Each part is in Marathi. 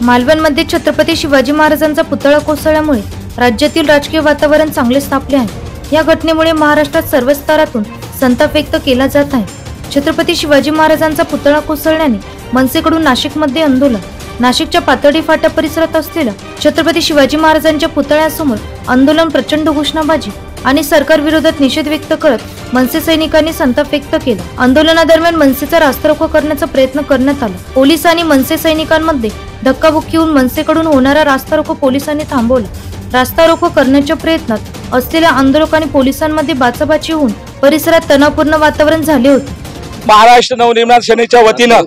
मालवणमध्ये छत्रपती शिवाजी महाराजांचा पुतळा कोसळल्यामुळे राज्यातील राजकीय वातावरण चांगले तापले आहे। या घटनेमुळे महाराष्ट्रात सर्व स्तरातून संताप व्यक्त केला जात आहे। छत्रपती शिवाजी महाराजांचा पुतळा कोसळल्याने मनसेकडून नाशिकमध्ये आंदोलन। नाशिकच्या पातळी फाटा परिसरात असलेल्या छत्रपती शिवाजी महाराजांच्या पुतळ्यासमोर आंदोलन, प्रचंड घोषणाबाजी आणि सरकार विरोधात निषेध व्यक्त करत मनसे सैनिकांनी संताप व्यक्त केला। आंदोलनादरम्यान मनसेचा रास्तारोको करण्याचा प्रयत्न करण्यात आला। पोलीस आणि मनसे सैनिकांमध्ये धक्काबुक्की होऊन मनसेकडून होणारा रास्तारोको पोलिसांनी थांबवला। रास्तारोको करण्याच्या प्रयत्नात असलेल्या आंदोलक आणि पोलिसांमध्ये बाचाबाची होऊन परिसरात तणावपूर्ण वातावरण झाले होते। महाराष्ट्र नवनिर्माण सेनेच्या वतीनं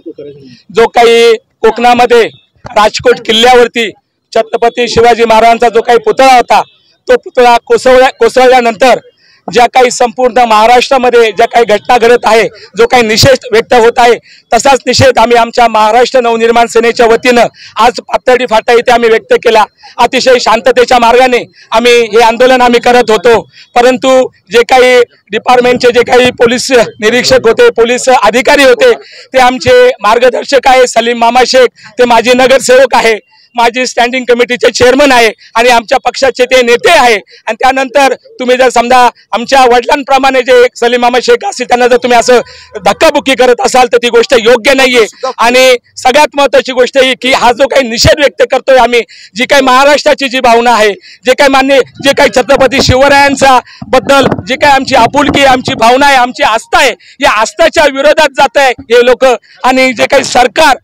जो काही कोकणामध्ये राजकोट किल्ल्यावरती छत्रपती शिवाजी महाराजांचा जो काही पुतळा होता, तो पुतळा कोसळल्यानंतर ज्या काही संपूर्ण महाराष्ट्रामध्ये ज्या काही घटना घडत आहे, जो काही निषेध व्यक्त होत आहे, तसाच निषेध आम्ही आमच्या महाराष्ट्र नवनिर्माण सेनेच्या वतीनं आज पातळी फाटा इथे आम्ही व्यक्त केला। अतिशय शांततेच्या मार्गाने आम्ही हे आंदोलन आम्ही करत होतो, परंतु जे काही डिपार्टमेंटचे जे काही पोलीस निरीक्षक होते, पोलीस अधिकारी होते, ते आमचे मार्गदर्शक आहे सलीम मामा शेख, ते माजी नगरसेवक आहे, माजी स्टँडिंग कमिटीचे चेअरमन आहे आणि आमच्या पक्षाचे ते नेते आहे। आणि त्यानंतर तुम्ही जर समजा आमच्या वडिलांप्रमाणे जे सलीम मामा शेख असतील त्यांना जर तुम्ही असं धक्काबुक्की करत असाल तर ती गोष्ट योग्य नाहीये। आणि सगळ्यात महत्त्वाची गोष्ट ही की हा जो काही निषेध व्यक्त करतोय आम्ही, जी काही महाराष्ट्राची जी भावना आहे, जे काही छत्रपती शिवरायांचा बद्दल जी काही आमची आपुलकी, आमची भावना आहे, आमची आस्था आहे, या आस्थेच्या विरोधात जात आहे हे लोक। आणि जे काही सरकार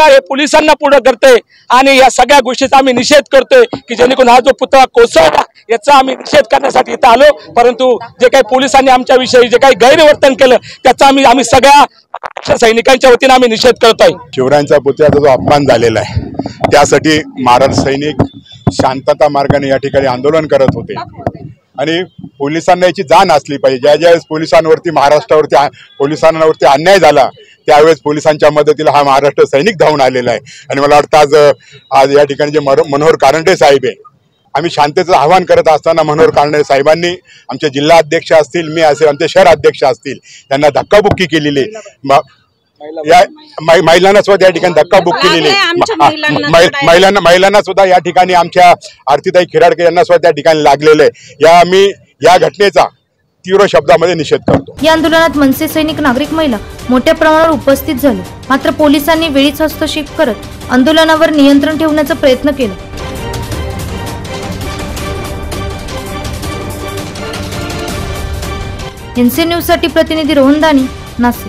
हे पोलिसांना पुढे करते आणि या सगळ्या गोष्टीचा आम्ही निषेध करतोय की जेणेकरून हा जो पुतळा कोसळला याचा आम्ही निषेध करण्यासाठी इथं आलो, परंतु जे काही पोलिसांनी आमच्या विषयी जे काही गैरवर्तन केलं त्याचा आम्ही सगळ्या सैनिकांच्या वतीने आम्ही निषेध करतोय। शिवरायांचा पुतळ्याचा जो अपमान झालेला आहे त्यासाठी महाराष्ट्र सैनिक शांतता मार्गाने या ठिकाणी आंदोलन करत होते आणि पोलिसांना याची जाण असली पाहिजे। ज्यावेळेस पोलिसांवरती अन्याय झाला त्यावेळेस पोलिसांच्या मदतीला हा महाराष्ट्र सैनिक धावून आलेला आहे। आणि मला वाटतं आज या ठिकाणी जे मनोहर कारंडे साहेब आहे, आम्ही शांततेचं आवाहन करत असताना मनोहर कारंडे साहेबांनी आमचे जिल्हा अध्यक्ष असतील, मी असेल, आमचे शहर अध्यक्ष असतील, त्यांना धक्काबुक्की केलेली, महिलांना सुद्धा या ठिकाणी धक्काबुक्की केलेली, महिलांना सुद्धा या ठिकाणी आमच्या आरतीताई खिराडकर यांना सुद्धा त्या ठिकाणी लागलेलं आहे। आम्ही या घटनेचा तीव्र शब्दामध्ये निषेध करतो। या आंदोलनात मनसे सैनिक, नागरिक, महिला मोठ्या प्रमाणावर उपस्थित झाले, मात्र पोलिसांनी वेळीच हस्तक्षेप करत आंदोलनावर नियंत्रण ठेवण्याचा प्रयत्न केला। एनसी न्यूज साठी प्रतिनिधी रोहन दानी, नाशिक।